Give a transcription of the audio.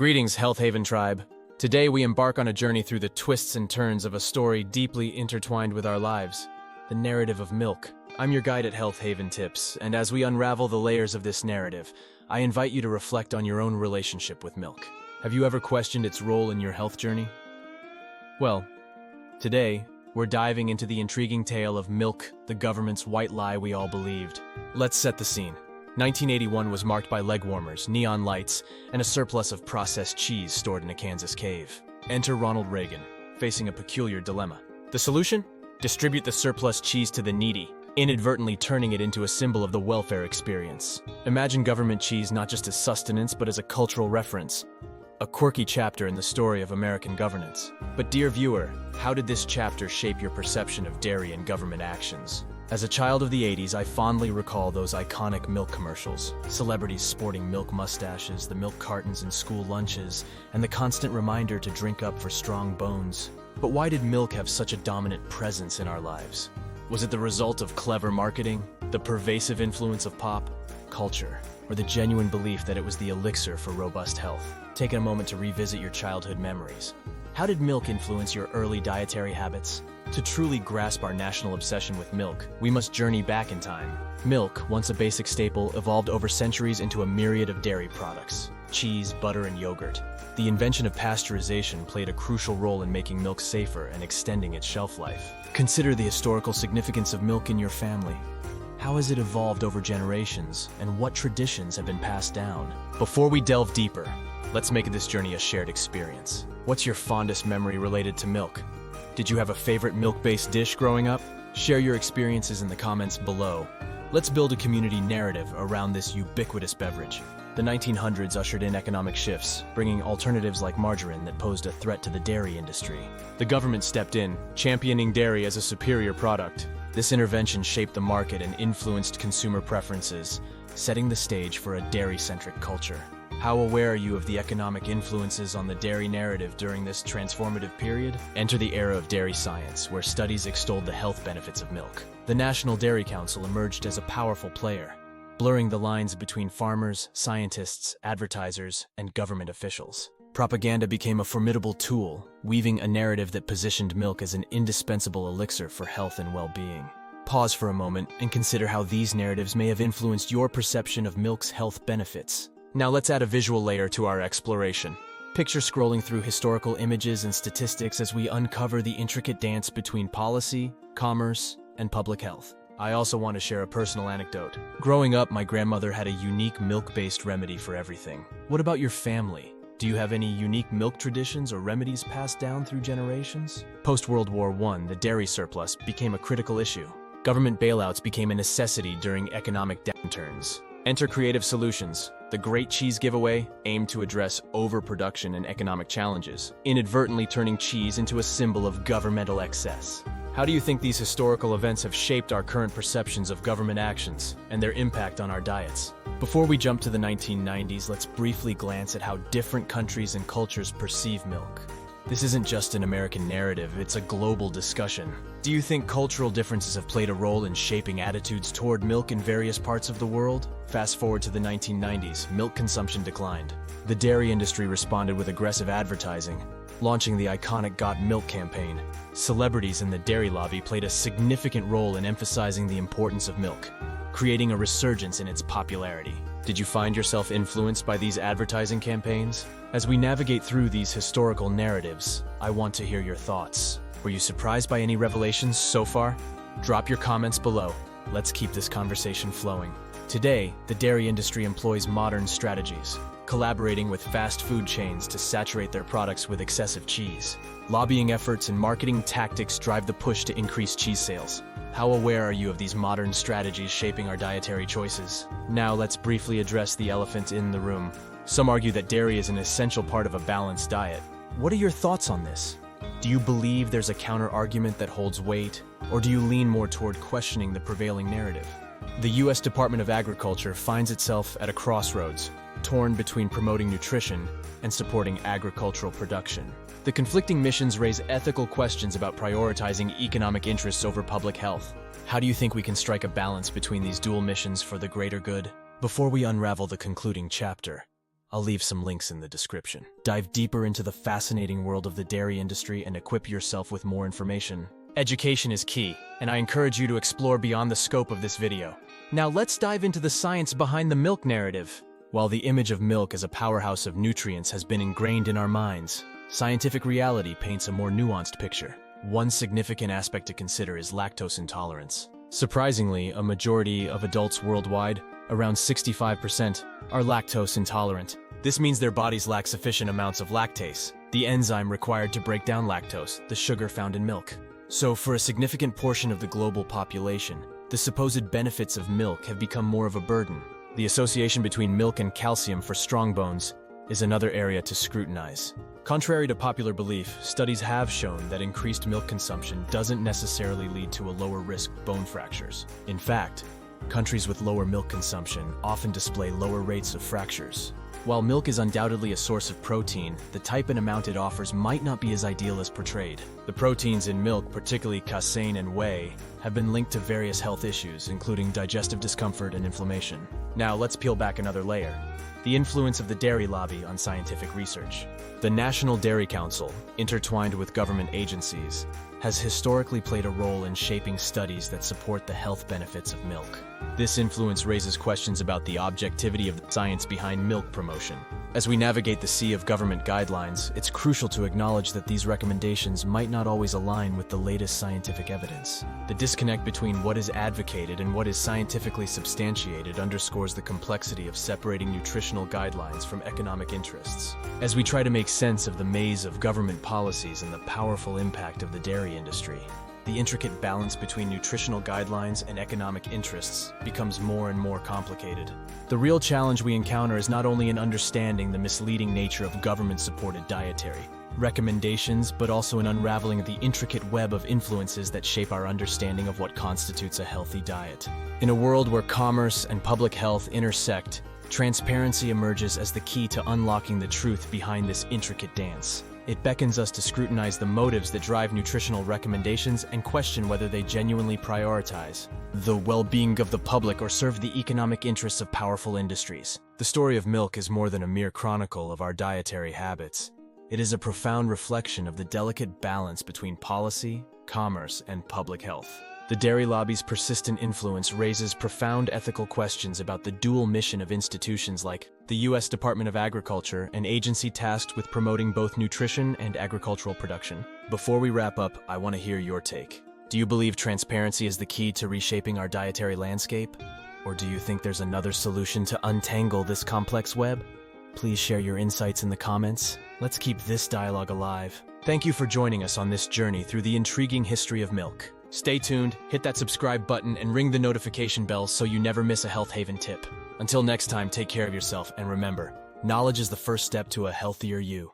Greetings, Health Haven tribe. Today we embark on a journey through the twists and turns of a story deeply intertwined with our lives, the narrative of milk. I'm your guide at Health Haven Tips, and as we unravel the layers of this narrative, I invite you to reflect on your own relationship with milk. Have you ever questioned its role in your health journey? Well, today, we're diving into the intriguing tale of milk, the government's white lie we all believed. Let's set the scene. 1981 was marked by leg warmers, neon lights, and a surplus of processed cheese stored in a Kansas cave. Enter Ronald Reagan, facing a peculiar dilemma. The solution? Distribute the surplus cheese to the needy, inadvertently turning it into a symbol of the welfare experience. Imagine government cheese not just as sustenance, but as a cultural reference. A quirky chapter in the story of American governance. But dear viewer, how did this chapter shape your perception of dairy and government actions? As a child of the 80s, I fondly recall those iconic milk commercials. Celebrities sporting milk mustaches, the milk cartons in school lunches, and the constant reminder to drink up for strong bones. But why did milk have such a dominant presence in our lives? Was it the result of clever marketing, the pervasive influence of pop culture, or the genuine belief that it was the elixir for robust health? Take a moment to revisit your childhood memories. How did milk influence your early dietary habits? To truly grasp our national obsession with milk, we must journey back in time. Milk, once a basic staple, evolved over centuries into a myriad of dairy products: cheese, butter, and yogurt. The invention of pasteurization played a crucial role in making milk safer and extending its shelf life. Consider the historical significance of milk in your family. How has it evolved over generations, and what traditions have been passed down? Before we delve deeper, let's make this journey a shared experience. What's your fondest memory related to milk? Did you have a favorite milk-based dish growing up? Share your experiences in the comments below. Let's build a community narrative around this ubiquitous beverage. The 1900s ushered in economic shifts, bringing alternatives like margarine that posed a threat to the dairy industry. The government stepped in, championing dairy as a superior product. This intervention shaped the market and influenced consumer preferences, setting the stage for a dairy-centric culture. How aware are you of the economic influences on the dairy narrative during this transformative period? Enter the era of dairy science, where studies extolled the health benefits of milk. The National Dairy Council emerged as a powerful player, blurring the lines between farmers, scientists, advertisers, and government officials. Propaganda became a formidable tool, weaving a narrative that positioned milk as an indispensable elixir for health and well-being. Pause for a moment and consider how these narratives may have influenced your perception of milk's health benefits. Now let's add a visual layer to our exploration. Picture scrolling through historical images and statistics as we uncover the intricate dance between policy, commerce, and public health. I also want to share a personal anecdote. Growing up, my grandmother had a unique milk-based remedy for everything. What about your family? Do you have any unique milk traditions or remedies passed down through generations? Post-World War I, the dairy surplus became a critical issue. Government bailouts became a necessity during economic downturns. Enter creative solutions. The Great Cheese Giveaway aimed to address overproduction and economic challenges, inadvertently turning cheese into a symbol of governmental excess. How do you think these historical events have shaped our current perceptions of government actions and their impact on our diets? Before we jump to the 1990s, let's briefly glance at how different countries and cultures perceive milk. This isn't just an American narrative, it's a global discussion. Do you think cultural differences have played a role in shaping attitudes toward milk in various parts of the world? Fast forward to the 1990s, milk consumption declined. The dairy industry responded with aggressive advertising, launching the iconic Got Milk campaign. Celebrities in the dairy lobby played a significant role in emphasizing the importance of milk, creating a resurgence in its popularity. Did you find yourself influenced by these advertising campaigns? As we navigate through these historical narratives, I want to hear your thoughts. Were you surprised by any revelations so far? Drop your comments below. Let's keep this conversation flowing. Today, the dairy industry employs modern strategies, collaborating with fast food chains to saturate their products with excessive cheese. Lobbying efforts and marketing tactics drive the push to increase cheese sales. How aware are you of these modern strategies shaping our dietary choices? Now let's briefly address the elephant in the room. Some argue that dairy is an essential part of a balanced diet. What are your thoughts on this? Do you believe there's a counter-argument that holds weight, or do you lean more toward questioning the prevailing narrative? The U.S. Department of Agriculture finds itself at a crossroads, torn between promoting nutrition and supporting agricultural production. The conflicting missions raise ethical questions about prioritizing economic interests over public health. How do you think we can strike a balance between these dual missions for the greater good? Before we unravel the concluding chapter, I'll leave some links in the description. Dive deeper into the fascinating world of the dairy industry and equip yourself with more information. Education is key, and I encourage you to explore beyond the scope of this video. Now let's dive into the science behind the milk narrative. While the image of milk as a powerhouse of nutrients has been ingrained in our minds, scientific reality paints a more nuanced picture. One significant aspect to consider is lactose intolerance. Surprisingly, a majority of adults worldwide, around 65%, are lactose intolerant. This means their bodies lack sufficient amounts of lactase, the enzyme required to break down lactose, the sugar found in milk. So for a significant portion of the global population, the supposed benefits of milk have become more of a burden. The association between milk and calcium for strong bones is another area to scrutinize. Contrary to popular belief, studies have shown that increased milk consumption doesn't necessarily lead to a lower risk of bone fractures. In fact, countries with lower milk consumption often display lower rates of fractures. While milk is undoubtedly a source of protein, the type and amount it offers might not be as ideal as portrayed. The proteins in milk, particularly casein and whey, have been linked to various health issues, including digestive discomfort and inflammation. Now let's peel back another layer. The influence of the dairy lobby on scientific research. The National Dairy Council, intertwined with government agencies, has historically played a role in shaping studies that support the health benefits of milk. This influence raises questions about the objectivity of the science behind milk promotion. As we navigate the sea of government guidelines, it's crucial to acknowledge that these recommendations might not always align with the latest scientific evidence. The disconnect between what is advocated and what is scientifically substantiated underscores the complexity of separating nutritional guidelines from economic interests. As we try to make sense of the maze of government policies and the powerful impact of the dairy industry, the intricate balance between nutritional guidelines and economic interests becomes more and more complicated. The real challenge we encounter is not only in understanding the misleading nature of government-supported dietary recommendations, but also in unraveling the intricate web of influences that shape our understanding of what constitutes a healthy diet. In a world where commerce and public health intersect, transparency emerges as the key to unlocking the truth behind this intricate dance. It beckons us to scrutinize the motives that drive nutritional recommendations and question whether they genuinely prioritize the well-being of the public or serve the economic interests of powerful industries. The story of milk is more than a mere chronicle of our dietary habits. It is a profound reflection of the delicate balance between policy, commerce, and public health. The dairy lobby's persistent influence raises profound ethical questions about the dual mission of institutions like the U.S. Department of Agriculture, an agency tasked with promoting both nutrition and agricultural production. Before we wrap up, I want to hear your take. Do you believe transparency is the key to reshaping our dietary landscape? Or do you think there's another solution to untangle this complex web? Please share your insights in the comments. Let's keep this dialogue alive. Thank you for joining us on this journey through the intriguing history of milk. Stay tuned, hit that subscribe button, and ring the notification bell so you never miss a Health Haven tip. Until next time, take care of yourself, and remember, knowledge is the first step to a healthier you.